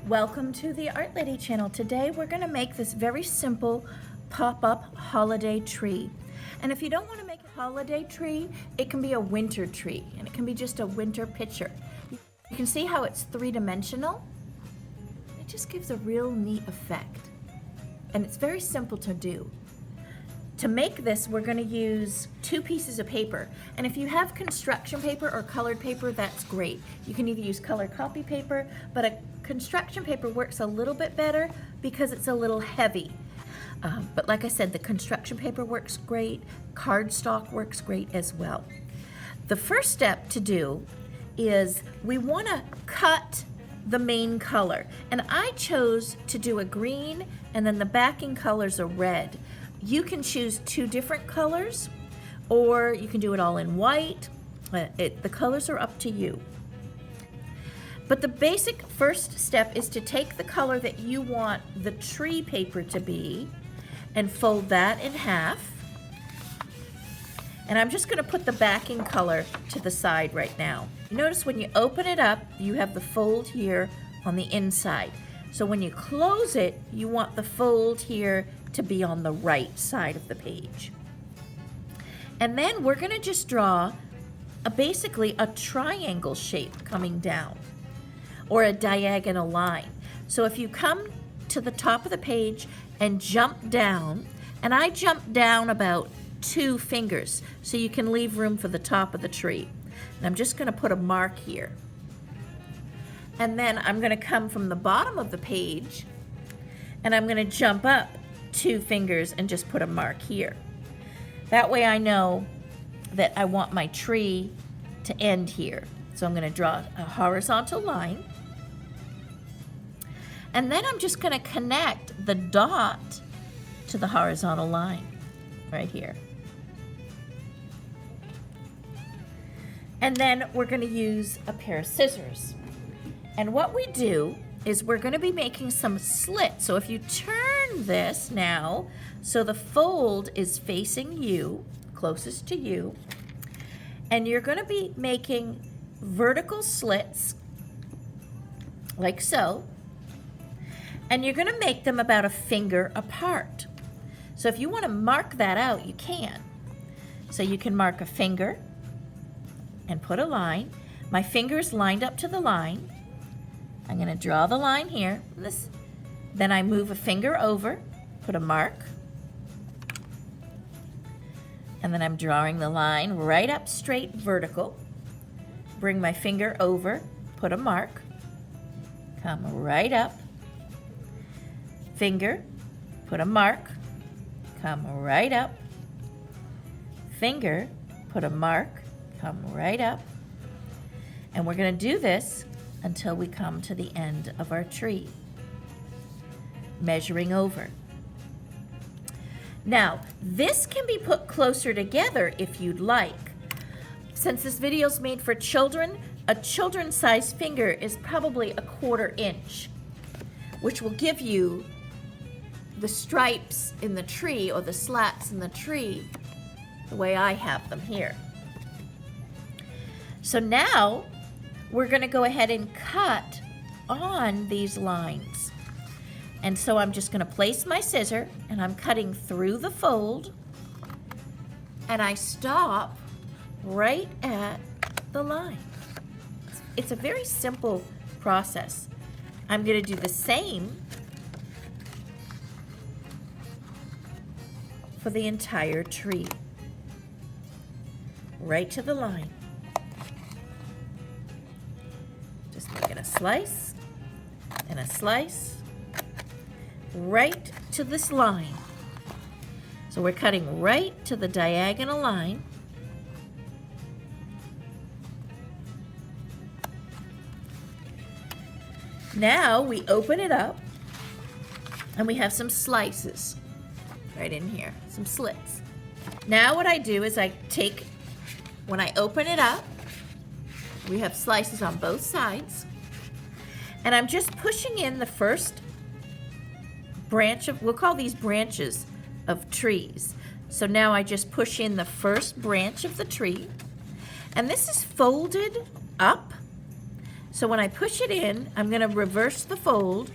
Welcome to the Art Lady channel. Today we're going to make this very simple pop-up holiday tree. And if you don't want to make a holiday tree, it can be a winter tree, and it can be just a winter picture. You can see how it's three-dimensional. It just gives a real neat effect. And it's very simple to do. To make this, we're going to use 2 pieces of paper. And if you have construction paper or colored paper, that's great. You can either use colored copy paper, but a construction paper works a little bit better because it's a little heavy. But like I said, the construction paper works great. Cardstock works great as well. The first step to do is we want to cut the main color. And I chose to do a green, and then the backing color's a red. You can choose 2 different colors, or you can do it all in white. The colors are up to you. But the basic first step is to take the color that you want the tree paper to be and fold that in half. And I'm just going to put the backing color to the side right now. Notice when you open it up, you have the fold here on the inside. So when you close it, you want the fold here to be on the right side of the page. And then we're going to just draw basically a triangle shape coming down, or a diagonal line. So if you come to the top of the page and jump down, and I jump down about 2 fingers so you can leave room for the top of the tree. And I'm just going to put a mark here. And then I'm going to come from the bottom of the page and I'm going to jump up 2 fingers and just put a mark here. That way I know that I want my tree to end here. So I'm going to draw a horizontal line. And then I'm just going to connect the dot to the horizontal line right here. And then we're going to use a pair of scissors. And what we do is we're going to be making some slits. So if you turn this now, so the fold is facing you, closest to you, and you're going to be making vertical slits like so. And you're going to make them about a finger apart. So if you want to mark that out, you can. So you can mark a finger and put a line. My finger is lined up to the line. I'm going to draw the line here. Then I move a finger over, put a mark. And then I'm drawing the line right up straight vertical. Bring my finger over, put a mark. Come right up. Finger, put a mark, come right up. Finger, put a mark, come right up. And we're going to do this until we come to the end of our tree, measuring over. Now, this can be put closer together if you'd like. Since this video is made for children, a children's size finger is probably a 1/4 inch, which will give you the stripes in the tree, or the slats in the tree, the way I have them here. So now we're going to go ahead and cut on these lines. And so I'm just going to place my scissor and I'm cutting through the fold, and I stop right at the line. It's a very simple process. I'm going to do the same for the entire tree, right to the line. Just making a slice and a slice right to this line. So we're cutting right to the diagonal line. Now we open it up and we have some slices right in here, some slits. Now what I do is when I open it up, we have slices on both sides, and I'm just pushing in the first branch of, we'll call these branches of trees. So now I just push in the first branch of the tree, and this is folded up So when I push it in, I'm going to reverse the fold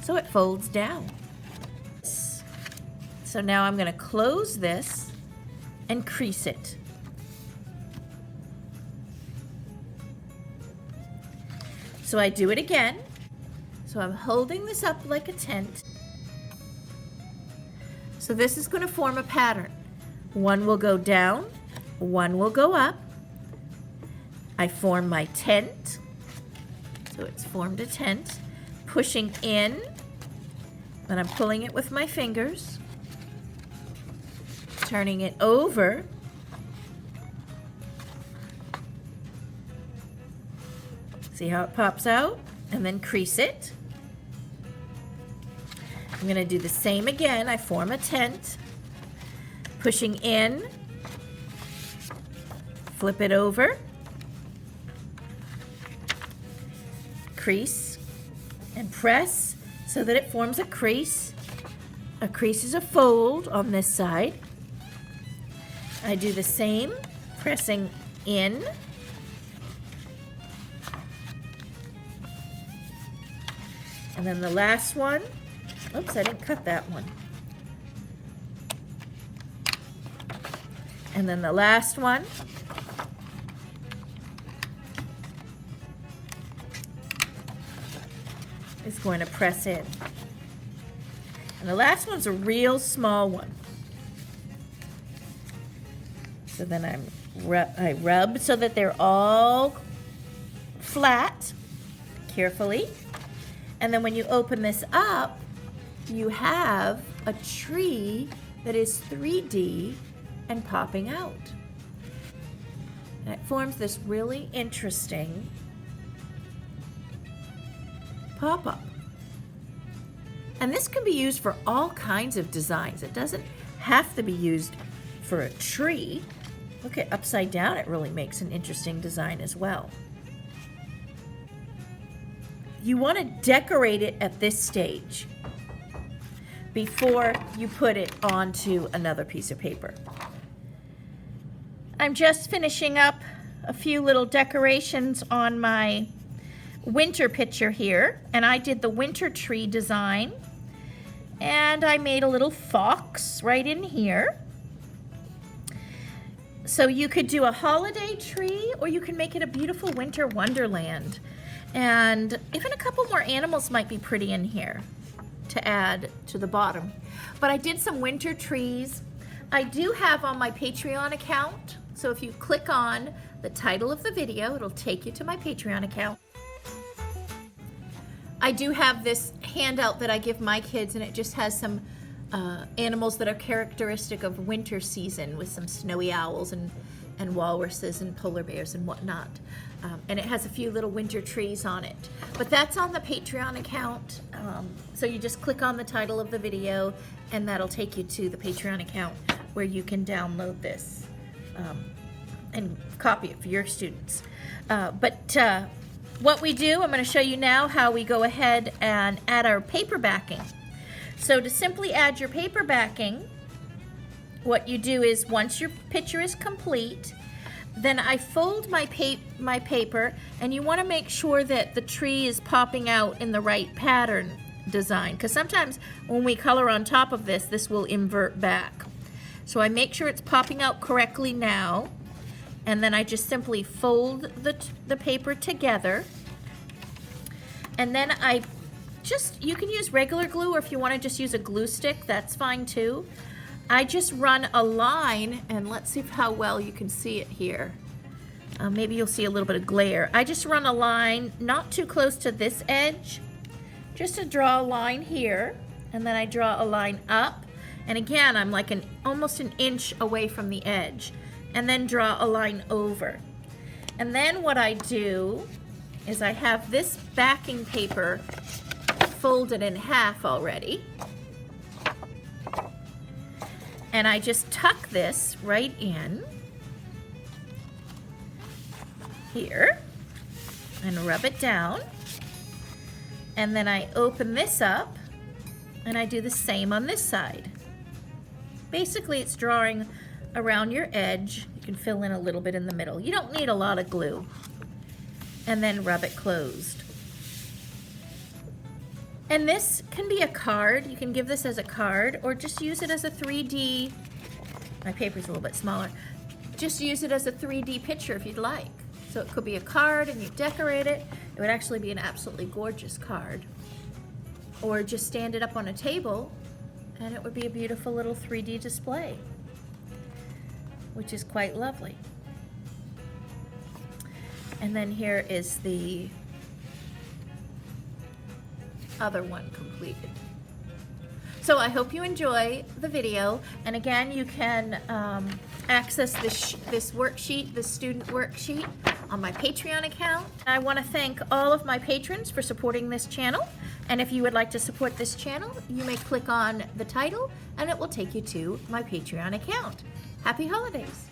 so it folds down. So now I'm going to close this and crease it. So I do it again. So I'm holding this up like a tent. So this is going to form a pattern. One will go down, one will go up. I form my tent. So it's formed a tent. Pushing in, then I'm pulling it with my fingers. Turning it over. See how it pops out? And then crease it. I'm going to do the same again. I form a tent. Pushing in. Flip it over. Crease. And press so that it forms a crease. A crease is a fold on this side. I do the same, pressing in. And then the last one, oops, I didn't cut that one. And then the last one. Is going to press in. And the last one's a real small one. So then I rub so that they're all flat, carefully. And then when you open this up, you have a tree that is 3D and popping out. And it forms this really interesting pop-up. And this can be used for all kinds of designs. It doesn't have to be used for a tree. Look at upside down, it really makes an interesting design as well. You want to decorate it at this stage before you put it onto another piece of paper. I'm just finishing up a few little decorations on my winter picture here, and I did the winter tree design, and I made a little fox right in here. So you could do a holiday tree, or you can make it a beautiful winter wonderland. And even a couple more animals might be pretty in here to add to the bottom. But I did some winter trees. I do have on my Patreon account, so if you click on the title of the video, it'll take you to my Patreon account. I do have this handout that I give my kids, and it just has some animals that are characteristic of winter season, with some snowy owls and walruses and polar bears and whatnot. And it has a few little winter trees on it. But that's on the Patreon account. So you just click on the title of the video, and that'll take you to the Patreon account where you can download this and copy it for your students. What we do, I'm going to show you now how we go ahead and add our paper backing. So to simply add your paper backing, what you do is once your picture is complete, then I fold my paper, and you want to make sure that the tree is popping out in the right pattern design, because sometimes when we color on top of this, this will invert back. So I make sure it's popping out correctly now, and then I just simply fold the paper together, and then you can use regular glue, or if you want to just use a glue stick, that's fine too. I just run a line, and let's see how well you can see it here. Maybe you'll see a little bit of glare. I just run a line not too close to this edge, just to draw a line here, and then I draw a line up, and again I'm like almost an inch away from the edge, and then draw a line over. And then what I do is I have this backing paper folded in half already, and I just tuck this right in here and rub it down, and then I open this up and I do the same on this side. Basically it's drawing around your edge. You can fill in a little bit in the middle. You don't need a lot of glue. and then rub it closed. And this can be a card. You can give this as a card or just use it as a 3D, my paper's a little bit smaller, just use it as a 3D picture if you'd like. So it could be a card and you decorate it. It would actually be an absolutely gorgeous card. Or just stand it up on a table and it would be a beautiful little 3D display, which is quite lovely. And then here is the other one completed. So I hope you enjoy the video, and again, you can access this worksheet, this student worksheet, on my Patreon account. I want to thank all of my patrons for supporting this channel, and if you would like to support this channel, you may click on the title and it will take you to my Patreon account. Happy holidays!